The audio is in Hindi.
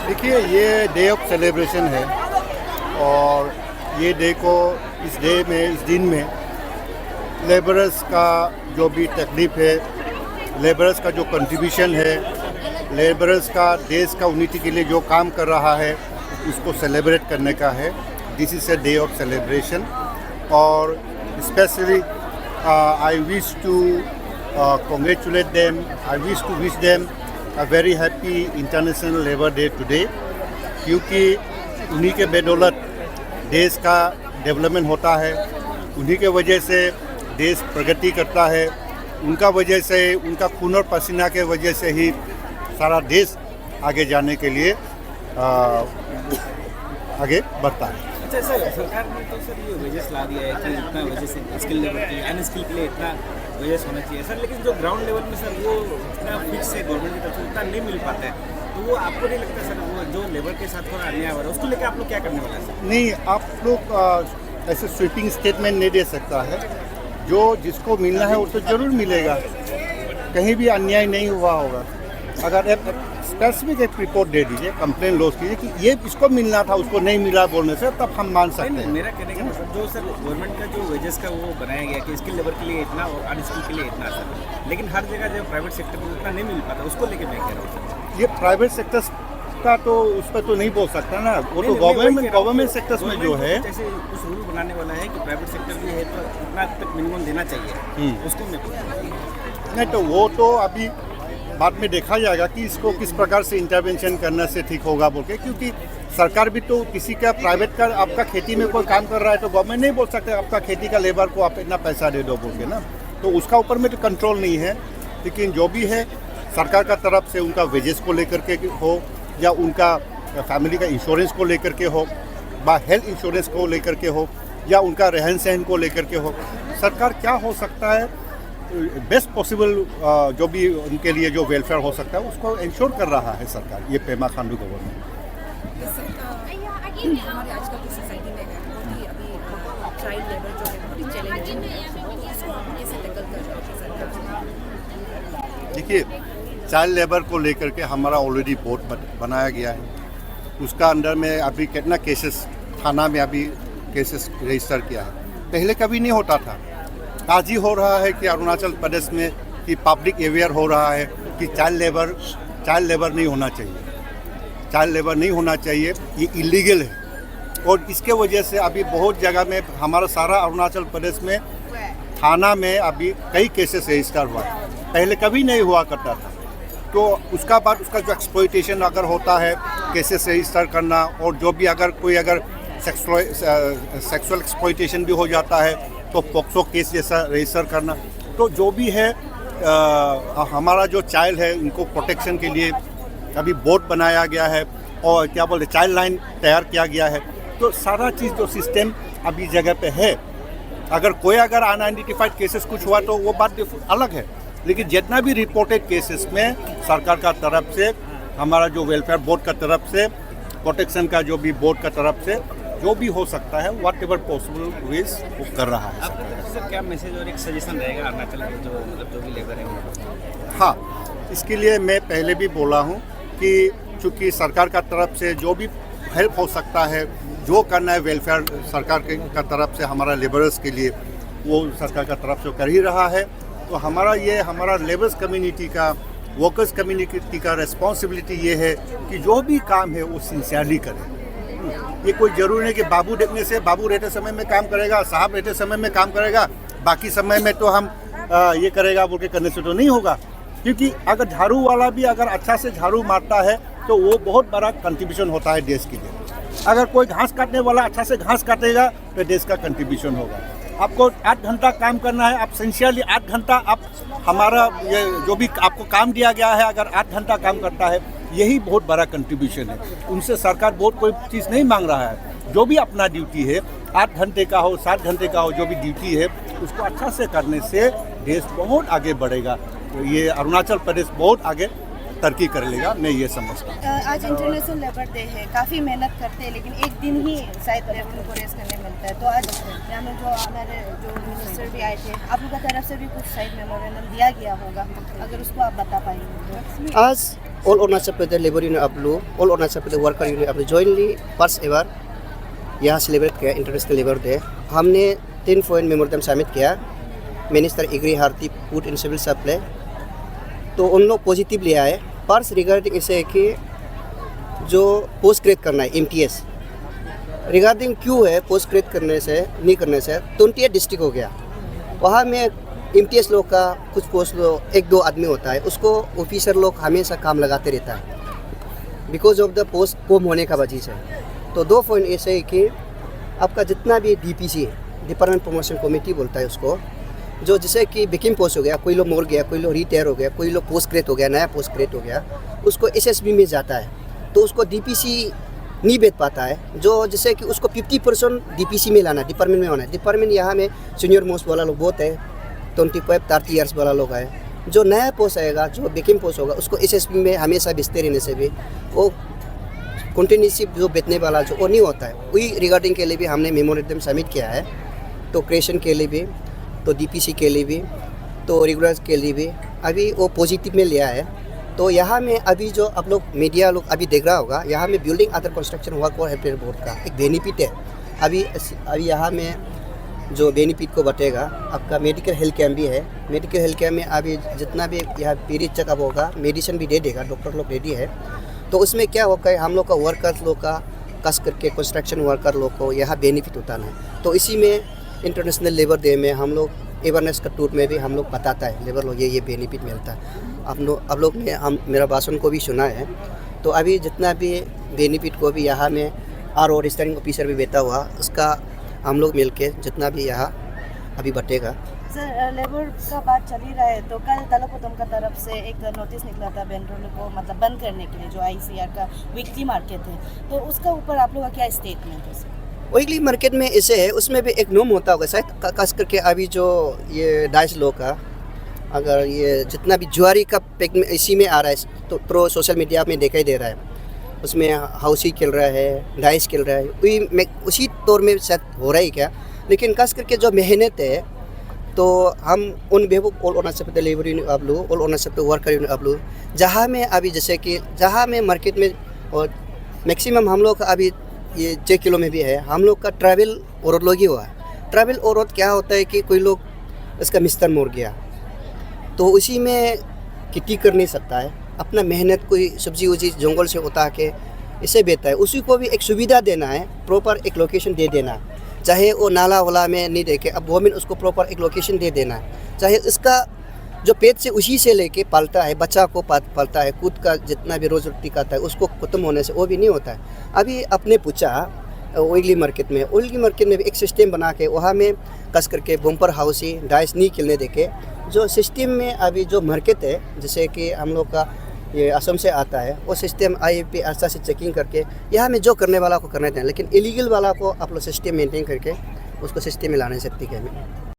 देखिए, ये डे ऑफ सेलिब्रेशन है और ये डे को इस दिन में लेबरर्स का जो भी तकलीफ है, लेबरर्स का जो कंट्रीब्यूशन है, लेबरर्स का देश का यूनिटी के लिए जो काम कर रहा है, उसको सेलिब्रेट करने का है। This is a day of celebration और specially I wish to congratulate them. I wish to wish them a very happy International Labour Day today, क्योंकि उन्हीं के बदौलत देश का डेवलपमेंट होता है, उन्हीं के वजह से देश प्रगति करता है, उनका वजह से, उनका खून और पसीना के वजह से ही सारा देश आगे जाने के लिए आगे बढ़ता है। अच्छा सर, सरकार ने तो सर ये वेजेस ला दिया है कि इतना वेजेस स्किल लेवल के लिए, अनस्किल के लिए इतना वेजेस होना चाहिए सर, लेकिन जो ग्राउंड लेवल में सर वो इतना फिक्स है गवर्नमेंट की तरफ से, उतना नहीं मिल पाता है। तो वो आपको नहीं लगता सर, वो जो लेबर के साथ थोड़ा अन्याय हो रहा है, उसको लेकर आप लोग क्या करने वाला है सर? नहीं, आप लोग ऐसे स्वीपिंग स्टेटमेंट नहीं दे सकता है। जो जिसको मिलना है वो तो ज़रूर मिलेगा, कहीं भी अन्याय नहीं हुआ होगा। अगर स्पेसिफिक एक रिपोर्ट दे दीजिए, कंप्लेन लॉज कीजिए कि ये इसको मिलना था, उसको नहीं मिला बोलने से, तब हम मान सकते हैं। मेरा कहने का मतलब जो सर गवर्नमेंट का जो वेजेस का वो बनाया गया कि स्किल लेबर के लिए इतना और अनस्किल के लिए इतना सर, लेकिन हर जगह जो प्राइवेट सेक्टर में उतना नहीं मिल पाता, उसको लेकर मैं कह रहा हूँ सर। ये प्राइवेट सेक्टर का तो उस पर तो नहीं बोल सकता ना, वो तो गवर्नमेंट सेक्टर्स में जो है, जैसे कुछ रूल बनाने वाला है कि प्राइवेट सेक्टर भी है तो इतना तक मिनिमम देना चाहिए, उसको मैं नहीं तो वो तो अभी बाद में देखा जाएगा कि इसको किस प्रकार से इंटरवेंशन करने से ठीक होगा बोल के, क्योंकि सरकार भी तो किसी का प्राइवेट का आपका खेती में कोई काम कर रहा है तो गवर्नमेंट नहीं बोल सकते आपका खेती का लेबर को आप इतना पैसा दे दो बोल के ना, तो उसका ऊपर में तो कंट्रोल नहीं है। लेकिन जो भी है सरकार का तरफ से उनका वेजेस को लेकर के हो या उनका फैमिली का इंश्योरेंस को लेकर के हो, हेल्थ इंश्योरेंस को लेकर के हो या उनका रहन सहन को लेकर के हो, सरकार क्या हो सकता है बेस्ट पॉसिबल जो भी उनके लिए जो वेलफेयर हो सकता है उसको इंश्योर कर रहा है सरकार, ये पेमा खांडू गवर्नमेंट। हमारे आजकल की सोसाइटी में है कि अभी चाइल्ड लेबर जो है बहुत चैलेंजिंग है, इसको हम कैसे टैकल कर रहे हैं सरकार? देखिए, चाइल्ड लेबर को लेकर के हमारा ऑलरेडी बोर्ड बनाया गया है, उसका अंडर में अभी कितना केसेस थाना में अभी केसेस रजिस्टर किया है, पहले कभी नहीं होता था। आज ही हो रहा है कि अरुणाचल प्रदेश में कि पब्लिक अवेयर हो रहा है कि चाइल्ड लेबर नहीं होना चाहिए, चाइल्ड लेबर नहीं होना चाहिए, ये इलीगल है। और इसके वजह से अभी बहुत जगह में हमारा सारा अरुणाचल प्रदेश में थाना में अभी कई केसेस रजिस्टर हुआ है, पहले कभी नहीं हुआ करता था। तो उसका बाद उसका जो एक्सप्लॉयटेशन अगर होता है, केसेस रजिस्टर करना, और जो भी अगर कोई अगर सेक्सुअल एक्सप्लॉयटेशन भी हो जाता है तो पॉक्सो केस जैसा रजिस्टर करना। तो जो भी है हमारा जो चाइल्ड है उनको प्रोटेक्शन के लिए अभी बोर्ड बनाया गया है और क्या बोलते चाइल्ड लाइन तैयार किया गया है। तो सारा चीज़ जो सिस्टम अभी जगह पे है, अगर कोई अगर अनआइडेंटिफाइड केसेस कुछ हुआ तो वो बात अलग है, लेकिन जितना भी रिपोर्टेड केसेस में सरकार का तरफ से, हमारा जो वेलफेयर बोर्ड का तरफ से, प्रोटेक्शन का जो भी बोर्ड का तरफ से जो भी हो सकता है व्हाट एवर पॉसिबल वेज वो कर रहा है। आपकी तरफ से क्या मैसेज और एक सजेशन रहेगा अरुणाचल में जो भी लेबर है उनको? हाँ, इसके लिए मैं पहले भी बोला हूँ कि चूँकि सरकार का तरफ से जो भी हेल्प हो सकता है, जो करना है वेलफेयर सरकार का तरफ से हमारा लेबरर्स के लिए, वो सरकार का तरफ से कर ही रहा है। तो हमारा लेबर्स कम्युनिटी का, वर्कर्स कम्युनिटी का रिस्पॉन्सिबिलिटी ये है कि जो भी काम है वो सिंसियरली करें। ये कोई जरूरी नहीं कि बाबू देखने से बाबू रहते समय में काम करेगा, साहब रहते समय में काम करेगा, बाकी समय में तो हम ये करेगा बोल के करने से तो नहीं होगा। क्योंकि अगर झाड़ू वाला भी अगर अच्छा से झाड़ू मारता है तो वो बहुत बड़ा कंट्रीब्यूशन होता है देश के लिए। अगर कोई घास काटने वाला अच्छा से घास काटेगा तो देश का कंट्रीब्यूशन होगा। आपको 8 घंटा काम करना है, आप सिंसियरली 8 घंटा आप हमारा ये जो भी आपको काम दिया गया है, अगर 8 घंटा काम करता है, यही बहुत बड़ा कंट्रीब्यूशन है। उनसे सरकार बहुत कोई चीज़ नहीं मांग रहा है, जो भी अपना ड्यूटी है 8 घंटे का हो, 7 घंटे का हो, जो भी ड्यूटी है उसको अच्छा से करने से देश बहुत आगे बढ़ेगा। तो ये अरुणाचल प्रदेश बहुत आगे तरक्की कर लेगा, मैं ये समझता हूँ। आज इंटरनेशनल लेबर डे है, काफ़ी मेहनत करते हैं लेकिन एक दिन ही शायद लेबर को रेस्ट करने मिलता है। तो आज यहाँ में जो हमारे जो मिनिस्टर भी आए थे, आप लोग की तरफ से भी कुछ शायद मेमोरेंडम दिया गया होगा, अगर उसको आप बता पाएंगे तो। आज all Arunachal Pradesh labour union अब्लू, all Arunachal Pradesh worker union अब्लू जॉइनली फर्स्ट एवर यहाँ सेलिब्रेट किया इंटरनेशनल लेबर डे। हमने 10 पॉइंट मेमोरेंडम सबमिट किया। Minister agri horti food and civil supply, तो उन लोग पॉजिटिव लिया है। फर्स्ट रिगार्डिंग इसे है कि जो पोस्ट ग्रेड करना है MTS, रिगार्डिंग क्यों है पोस्ट ग्रेड करने से नहीं करने से 28 डिस्ट्रिक्ट हो गया, वहाँ में MTS लोग का कुछ पोस्ट लोग 1-2 आदमी होता है, उसको ऑफिसर लोग हमेशा काम लगाते रहता है बिकॉज ऑफ द पोस्ट कम होने का वजह से। तो 2 पॉइंट ऐसे है कि आपका जितना भी DPC है, डिपार्टमेंट प्रमोशन कमेटी बोलता है उसको, जो जैसे कि बेकिंग पोस्ट हो गया, कोई लोग मोड़ गया, कोई लोग रिटायर हो गया, कोई लोग पोस्ट ग्रेड हो गया, नया पोस्ट ग्रेड हो गया, उसको SSB में जाता है तो उसको DPC नहीं बेच पाता है। जो जैसे कि उसको 50% DPC में लाना, डिपार्टमेंट में होना है। डिपार्टमेंट यहाँ में सीनियर मोस्ट वाला लोग बहुत है, 25-30 ईयर्स वाला लोग है। जो नया पोस्ट आएगा, जो बेकिंग पोस्ट होगा, उसको SSB में हमेशा बेचते रहने से भी वो कंटिन्यूसली जो बेचने वाला जो वो नहीं होता है। वही रिगार्डिंग के लिए भी हमने मेमोरेंडम सबमिट किया है। तो क्रिएशन के लिए भी, तो DPC के लिए भी, तो रेगुलर के लिए भी अभी वो पॉजिटिव में लिया है। तो यहाँ में अभी जो आप लोग मीडिया लोग अभी देख रहा होगा, यहाँ में बिल्डिंग अदर कंस्ट्रक्शन वर्क और हेल्पर बोर्ड का एक बेनिफिट है। अभी यहाँ में जो बेनिफिट को बटेगा, आपका मेडिकल हेल्थ कैम्प भी है। मेडिकल हेल्थ कैम्प में अभी जितना भी यहाँ पीरियड चेकअप होगा, मेडिसिन भी दे देगा, डॉक्टर लोग रेडी है। तो उसमें क्या होगा, हम लोग का वर्कर्स लोग का कस करके कंस्ट्रक्शन वर्कर लोग को यहाँ बेनिफिट उठाना है। तो इसी में इंटरनेशनल लेबर डे में हम लोग अवेयरनेस का टूर में भी हम लोग बताता है लेबर लोग ये बेनिफिट मिलता है। आप लोग ने मेरा भाषण को भी सुना है। तो अभी जितना भी बेनिफिट को भी यहाँ में RO रजिस्टरिंग ऑफिसर भी बैठा हुआ, उसका हम लोग मिल के जितना भी यहाँ अभी बटेगा। सर, लेबर का बात चल ही रहा है, तो कल तलकोदम का तरफ से एक नोटिस निकला था बेंड्रोल को मतलब बंद करने के लिए, जो ICR का वीकली मार्केट है, तो उसका ऊपर आप लोग का क्या स्टेटमेंट है? वीकली मार्केट में इसे है, उसमें भी एक नोम होता होगा शायद, खास करके अभी जो ये डाइस लो का, अगर ये जितना भी ज्वारी का पैक में इसी में आ रहा है तो प्रो सोशल मीडिया में दिखाई दे रहा है, उसमें हाउसी खेल रहा है, डाइस खेल रहा है, उसी तौर में शायद हो रहा है क्या। लेकिन खास करके जो मेहनत है, तो हम उन बेहूक all Arunachal Pradesh labour union अब्लू, all Arunachal Pradesh worker union अब्लू, जहाँ में अभी जैसे कि जहाँ में मार्केट में और मैक्सिमम हम लोग का अभी ये 6 किलो में भी है, हम लोग का ट्रैवल औरत लोग ही हुआ है। ट्रैवल औरत क्या होता है कि कोई लोग इसका मिस्टर मोड़ गया तो उसी में खेती कर नहीं सकता है, अपना मेहनत कोई सब्जी उब्जी जंगल से उठा के इसे बेचता है, उसी को भी एक सुविधा देना है, प्रॉपर एक लोकेशन दे देना है। चाहे वो नाला वाला में नहीं देखे, अब गवर्नमेंट उसको प्रॉपर एक लोकेशन दे देना है। चाहे इसका जो पेट से उसी से लेके पालता है, बच्चा को पालता है, खुद का जितना भी रोज रोटी खाता है उसको खत्म होने से वो भी नहीं होता है। अभी आपने पूछा ओइली मार्केट में भी एक सिस्टम बना के वहाँ में कस करके बम्पर हाउसी डाइस नहीं खेलने देके, जो सिस्टम में अभी जो मार्केट है, जैसे कि हम लोग का ये असम से आता है, वो सिस्टम IFP आस्था से चेकिंग करके यहाँ में जो करने वाला को करने दें, लेकिन इलीगल वाला को आप लोग सिस्टम मेंटेन करके उसको सिस्टम में लाने सकती है।